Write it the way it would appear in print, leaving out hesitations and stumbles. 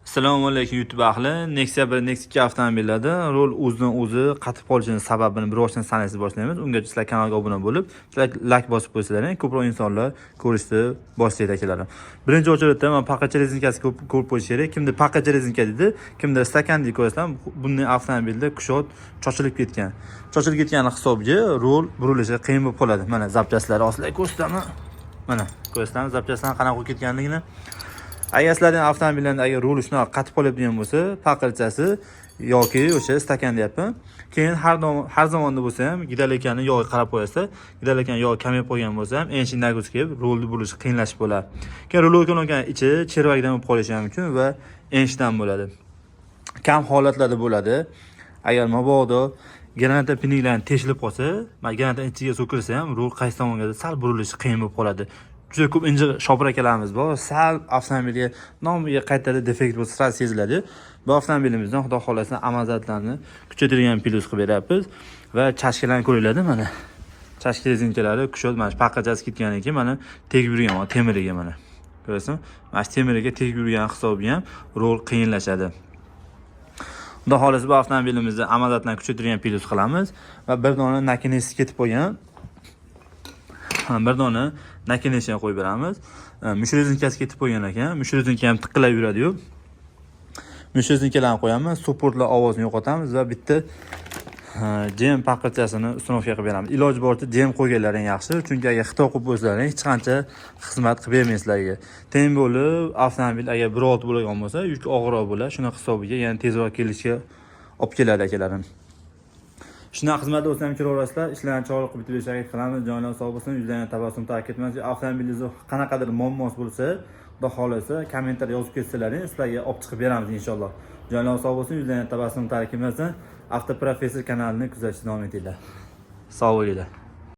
Assalomu alaykum YouTube ahli. Nexia 1, Nexia 2 avtomobillarda rol o'zidan-o'zi qatib qolishining sababini biroz sanashni boshlaymiz. Ungacha sizlar kanalga obuna bo'lib, sizlar like bosib qo'ysalaring, ko'proq insonlar ko'rishni boshlaydi akalarim. Birinchi o'rinda men paqqacha rezinkasi ko'p qo'yish kerak. Kimdir paqqacha rezinka dedi, kimdir stakan deb ko'rsam, bunday avtomobilda kushot chochilib ketgan. Chochilib ketgani hisobiga rol burilishi qiyin bo'lib qoladi. Mana zapchastlari ostida ko'rsatami? Mana ko'rsatamiz zapchastlar qanaqa bo'lib ketganligini. Agar sizlarning avtomobillarda agar rul shunaqa qatib qolayotgan bo'lsa, paqirchasi yoki o'sha stakan deyapman. Keyin har zamonda bo'lsa ham gidrolikani yog'i qarab qo'yasiz. Gidrolikani yog'i kamayib qolgan bo'lsa ham engine nagruzi kelib rulni burilishi qiyinlashib bo'ladi. Keyin rulokan ichi chervakdan bo'lib qolishi ham mumkin va enginedan bo'ladi. Kam holatlarda bo'ladi. Agar mabodo granata pininglarni teshilib qolsa, granata ichiga so'kirsa ham rul qaysi tomonga sal burilishi qiyin bo'lib qoladi. Juda ko'p injiq shopir akalarimiz bor. Sal avtomobilga nomiga qaytada defekt bo'lsa sal seziladi. Bu avtomobilimizdan xudo xolasa amazatlarni kuchaytirgan plus qilib beramiz va chashkalarni ko'ringlar mana. Chashka rezinkalari kuchot mana shu paqqachasi ketganidan keyin mana tegib yurgan mana temiriga mana. Ko'rasizmi? Mana shu temiriga tegib yurgan hisobiga ham rol qiyinlashadi. Xudo xolasa bu avtomobilimizni amazatlarni kuchaytirgan plus qilamiz va bir dona nakinesi ketib qolgan. Bir dona nakinesiga qo'yib beramiz. Mush rezinkasi ketib qo'ygan ekan. Mush rezinka ham tiqilab yuradi-yu. Mush rezinkalarni qo'yamiz, supportlar ovozini yo'qotamiz va bitta jem paqqachasini ustunovka qilib beramiz. Iloji boricha jem qo'yganlaring yaxshi, chunki agar xito qilib qo'ysalaring hech qancha xizmat qilib bermaysizlarga. Teng bo'lib, avtomobil agar 1.6 bo'lgan bo'lsa, yuk og'irroq bo'ladi. Shuna hisobiga, ya'ni tezroq kelishga olib keladi akalarim. Shunaqa xizmat bo'lsa ham kiraverasizlar, ishlarni chiroyli qilib bitirishga harakat qilamiz. Joylar sog' bo'lsin, yuzlaringizga tabassum tark etmasin. Avtomobilingiz qanaqadir muammosi bo'lsa, xudo xolasa kommentar yozib ketsalaring, sizlarga olib chiqib beramiz inshaalloh. Joylar sog' bo'lsin, yuzlaringizga tabassum tark etmasin. Avtoprofessor kanalini kuzatishda davom etinglar. Sog' bo'linglar.